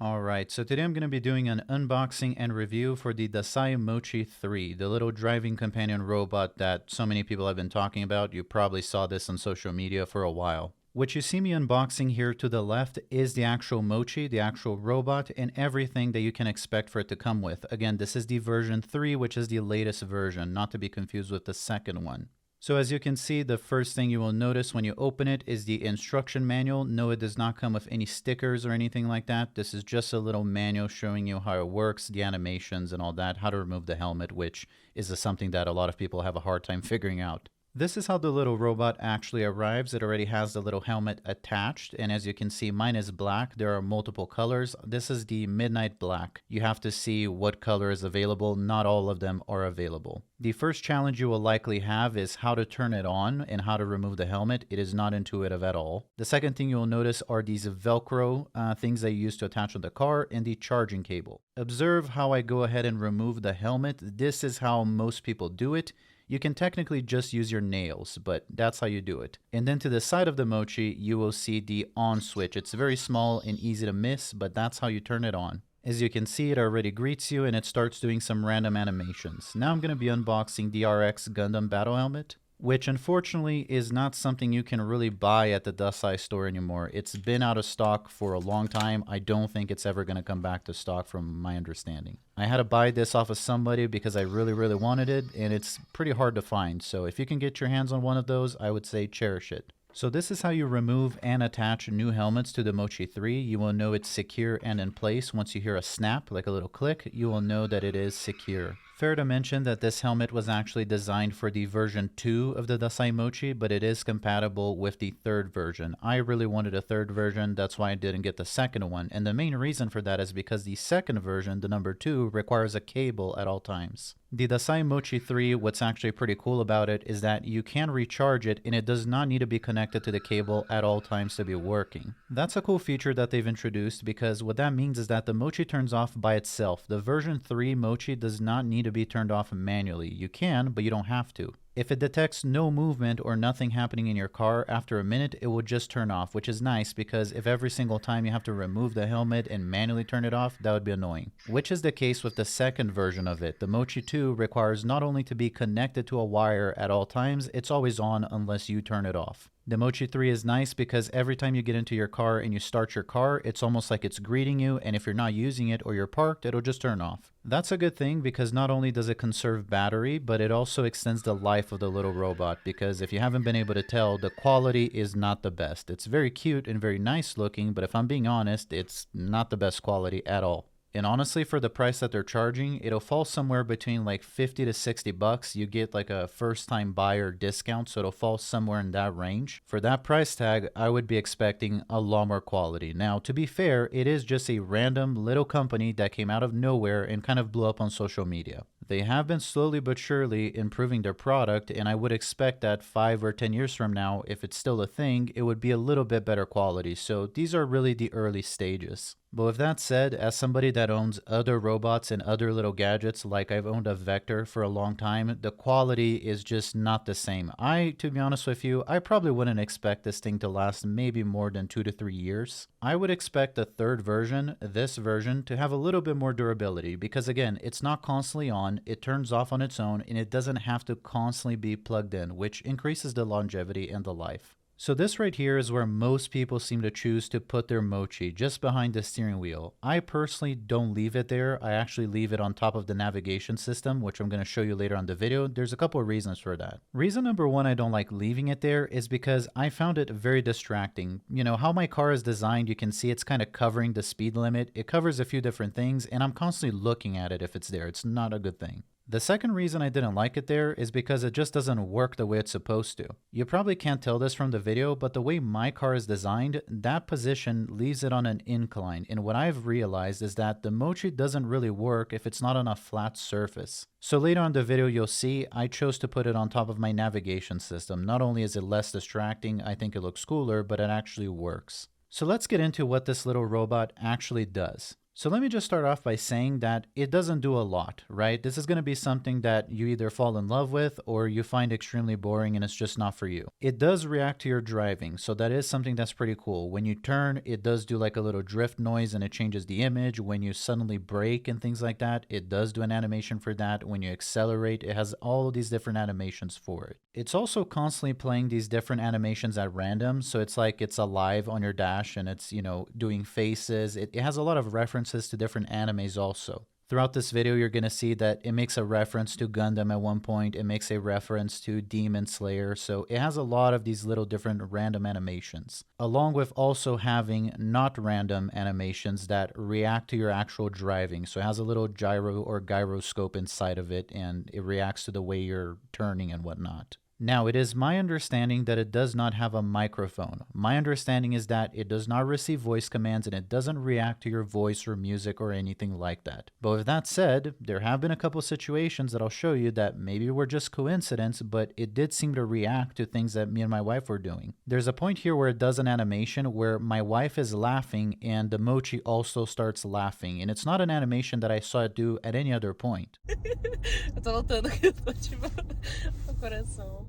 Alright, so today I'm going to be doing an unboxing and review for the Dasai Mochi 3, the little driving companion robot that so many people have been talking about. You probably saw this on social media for a while. What you see me unboxing here to the left is the actual Mochi, the actual robot, and everything that you can expect for it to come with. Again, this is the version 3, which is the latest version, not to be confused with the second one. So as you can see, the first thing you will notice when you open it is the instruction manual. No, it does not come with any stickers or anything like that. This is just a little manual showing you how it works, the animations and all that, how to remove the helmet, which is something that a lot of people have a hard time figuring out. This is how the little robot actually arrives. It already has the little helmet attached, and as you can see, mine is black. There are multiple colors. This is the midnight black. You have to see what color is available. Not all of them are available. The first challenge you will likely have is how to turn it on and how to remove the helmet. It is not intuitive at all. The second thing you will notice are these Velcro things that you use to attach on the car and the charging cable. Observe how I go ahead and remove the helmet. This is how most people do it. You can technically just use your nails, but that's how you do it. And then to the side of the Mochi, you will see the on switch. It's very small and easy to miss, but that's how you turn it on. As you can see, it already greets you and it starts doing some random animations. Now I'm going to be unboxing the RX Gundam Battle Helmet, which unfortunately is not something you can really buy at the Dasai store anymore. It's been out of stock for a long time. I don't think it's ever going to come back to stock from my understanding. I had to buy this off of somebody because I really wanted it, and it's pretty hard to find. So if you can get your hands on one of those, I would say cherish it. So this is how you remove and attach new helmets to the Mochi 3. You will know it's secure and in place. Once you hear a snap, like a little click, you will know that it is secure. Fair to mention that this helmet was actually designed for the version 2 of the Dasai Mochi, but it is compatible with the third version. I really wanted a third version, that's why I didn't get the second one. And the main reason for that is because the second version, the number 2, requires a cable at all times. The Dasai Mochi 3, what's actually pretty cool about it is that you can recharge it and it does not need to be connected to the cable at all times to be working. That's a cool feature that they've introduced because what that means is that the Mochi turns off by itself. The version 3 Mochi does not need to be turned off manually. You can, but you don't have to. If it detects no movement or nothing happening in your car, after a minute it will just turn off, which is nice because if every single time you have to remove the helmet and manually turn it off, that would be annoying. Which is the case with the second version of it. The Mochi 2 requires not only to be connected to a wire at all times, it's always on unless you turn it off. The Mochi 3 is nice because every time you get into your car and you start your car, it's almost like it's greeting you, and if you're not using it or you're parked, it'll just turn off. That's a good thing because not only does it conserve battery, but it also extends the life of the little robot because if you haven't been able to tell, the quality is not the best. It's very cute and very nice looking, but if I'm being honest, it's not the best quality at all. And honestly, for the price that they're charging, it'll fall somewhere between like 50 to 60 bucks. You get like a first time buyer discount, so it'll fall somewhere in that range. For that price tag, I would be expecting a lot more quality. Now, to be fair, it is just a random little company that came out of nowhere and kind of blew up on social media. They have been slowly but surely improving their product, and I would expect that 5 or 10 years from now, if it's still a thing, it would be a little bit better quality. So these are really the early stages. But with that said, as somebody that owns other robots and other little gadgets, like I've owned a Vector for a long time, the quality is just not the same. To be honest with you, I probably wouldn't expect this thing to last maybe more than 2 to 3 years. I would expect the third version, this version, to have a little bit more durability because again, it's not constantly on, it turns off on its own, and it doesn't have to constantly be plugged in, which increases the longevity and the life. So this right here is where most people seem to choose to put their Mochi, just behind the steering wheel. I personally don't leave it there. I actually leave it on top of the navigation system, which I'm going to show you later on the video. There's a couple of reasons for that. Reason number one I don't like leaving it there is because I found it very distracting. You know, how my car is designed, you can see it's kind of covering the speed limit. It covers a few different things, and I'm constantly looking at it if it's there. It's not a good thing. The second reason I didn't like it there is because it just doesn't work the way it's supposed to. You probably can't tell this from the video, but the way my car is designed, that position leaves it on an incline. And what I've realized is that the Mochi doesn't really work if it's not on a flat surface. So later on the video you'll see I chose to put it on top of my navigation system. Not only is it less distracting, I think it looks cooler, but it actually works. So let's get into what this little robot actually does. So let me just start off by saying that it doesn't do a lot, right? This is going to be something that you either fall in love with or you find extremely boring and it's just not for you. It does react to your driving, so that is something that's pretty cool. When you turn, it does do like a little drift noise and it changes the image. When you suddenly brake and things like that, it does do an animation for that. When you accelerate, it has all of these different animations for it. It's also constantly playing these different animations at random, so it's like it's alive on your dash and it's, doing faces. It has a lot of references to different animes also. Throughout this video, you're going to see that it makes a reference to Gundam at one point. It makes a reference to Demon Slayer. So it has a lot of these little different random animations, along with also having not random animations that react to your actual driving. So it has a little gyro or gyroscope inside of it, and it reacts to the way you're turning and whatnot. Now, it is my understanding that it does not have a microphone. My understanding is that it does not receive voice commands and it doesn't react to your voice or music or anything like that. But with that said, there have been a couple situations that I'll show you that maybe were just coincidence, but it did seem to react to things that me and my wife were doing. There's a point here where it does an animation where my wife is laughing and the mochi also starts laughing. And it's not an animation that I saw it do at any other point.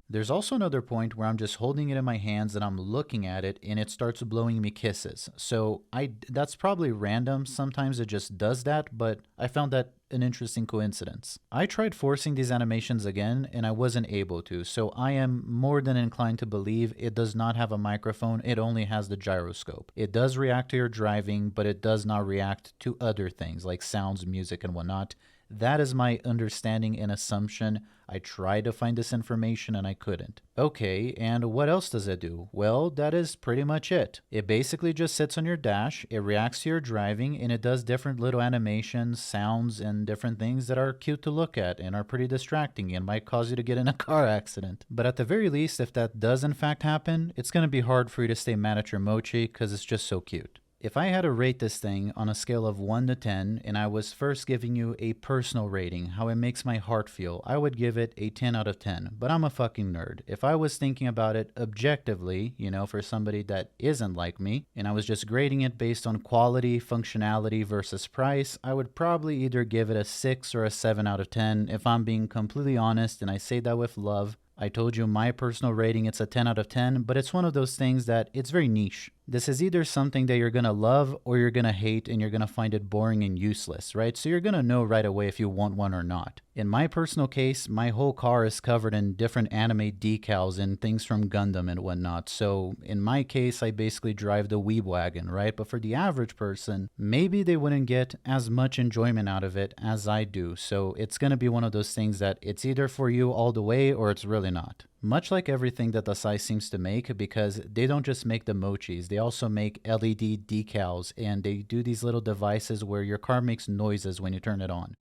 There's also another point where I'm just holding it in my hands and I'm looking at it and it starts blowing me kisses. So that's probably random. Sometimes it just does that, but I found that an interesting coincidence. I tried forcing these animations again and I wasn't able to, so I am more than inclined to believe it does not have a microphone, it only has the gyroscope. It does react to your driving, but it does not react to other things like sounds, music, and whatnot. That is my understanding and assumption. I tried to find this information and I couldn't. Okay, and what else does it do? Well, that is pretty much it. It basically just sits on your dash, it reacts to your driving, and it does different little animations, sounds, and different things that are cute to look at and are pretty distracting and might cause you to get in a car accident. But at the very least, if that does in fact happen, it's going to be hard for you to stay mad at your mochi because it's just so cute. If I had to rate this thing on a scale of 1 to 10, and I was first giving you a personal rating, how it makes my heart feel, I would give it a 10 out of 10. But I'm a fucking nerd. If I was thinking about it objectively, for somebody that isn't like me, and I was just grading it based on quality, functionality versus price, I would probably either give it a 6 or a 7 out of 10 if I'm being completely honest, and I say that with love. I told you my personal rating, it's a 10 out of 10, but it's one of those things that it's very niche. This is either something that you're going to love or you're going to hate and you're going to find it boring and useless, right? So you're going to know right away if you want one or not. In my personal case, my whole car is covered in different anime decals and things from Gundam and whatnot. So in my case, I basically drive the weeb wagon, right? But for the average person, maybe they wouldn't get as much enjoyment out of it as I do. So it's going to be one of those things that it's either for you all the way or it's really not. Much like everything that Dasai seems to make, because they don't just make the mochis, they also make LED decals, and they do these little devices where your car makes noises when you turn it on.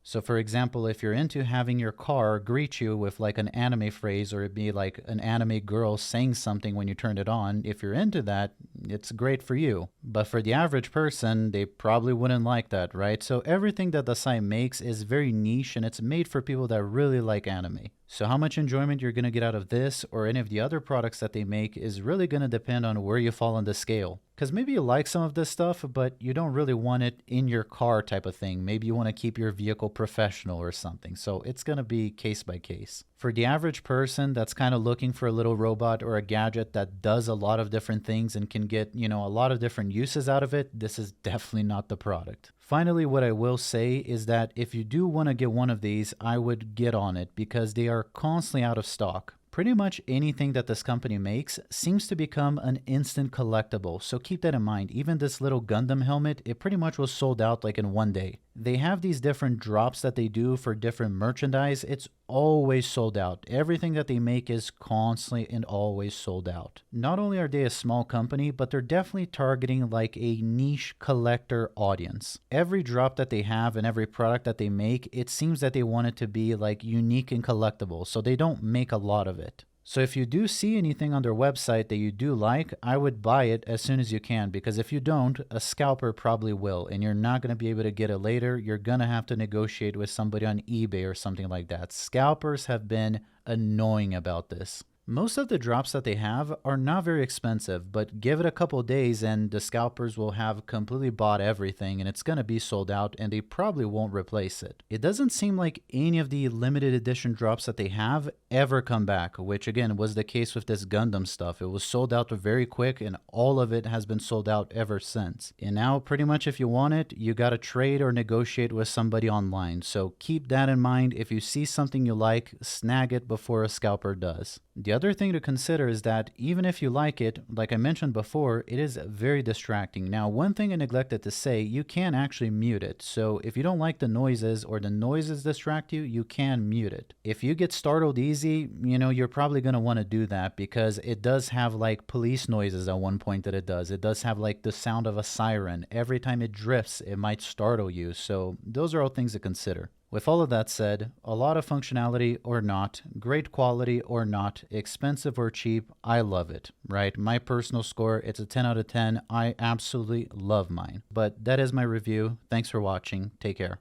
So for example, if you're into having your car greet you with like an anime phrase, or it'd be like an anime girl saying something when you turn it on, if you're into that, it's great for you. But for the average person, they probably wouldn't like that, right? So everything that Dasai makes is very niche and it's made for people that really like anime. So how much enjoyment you're going to get out of this or any of the other products that they make is really going to depend on where you fall on the scale. Because maybe you like some of this stuff, but you don't really want it in your car type of thing. Maybe you want to keep your vehicle professional or something. So it's going to be case by case. For the average person that's kind of looking for a little robot or a gadget that does a lot of different things and can get, a lot of different uses out of it, this is definitely not the product. Finally, what I will say is that if you do want to get one of these, I would get on it because they are constantly out of stock. Pretty much anything that this company makes seems to become an instant collectible, so keep that in mind. Even this little Gundam helmet, it pretty much was sold out like in one day. They have these different drops that they do for different merchandise. It's always sold out. Everything that they make is constantly and always sold out. Not only are they a small company, but they're definitely targeting like a niche collector audience. Every drop that they have and every product that they make, it seems that they want it to be like unique and collectible, so they don't make a lot of it. So if you do see anything on their website that you do like, I would buy it as soon as you can, because if you don't, a scalper probably will, and you're not going to be able to get it later. You're going to have to negotiate with somebody on eBay or something like that. Scalpers have been annoying about this. Most of the drops that they have are not very expensive, but give it a couple days and the scalpers will have completely bought everything and it's going to be sold out and they probably won't replace it. It doesn't seem like any of the limited edition drops that they have ever come back, which again was the case with this Gundam stuff. It was sold out very quick and all of it has been sold out ever since. And now pretty much if you want it, you got to trade or negotiate with somebody online. So keep that in mind. If you see something you like, snag it before a scalper does. The other thing to consider is that even if you like it, like I mentioned before, it is very distracting. Now, one thing I neglected to say, you can actually mute it. So if you don't like the noises or the noises distract you, you can mute it. If you get startled easy, you're probably going to want to do that because it does have like police noises at one point that it does. It does have like the sound of a siren. Every time it drifts, it might startle you. So those are all things to consider. With all of that said, a lot of functionality or not, great quality or not, expensive or cheap, I love it, right? My personal score, it's a 10 out of 10. I absolutely love mine. But that is my review. Thanks for watching. Take care.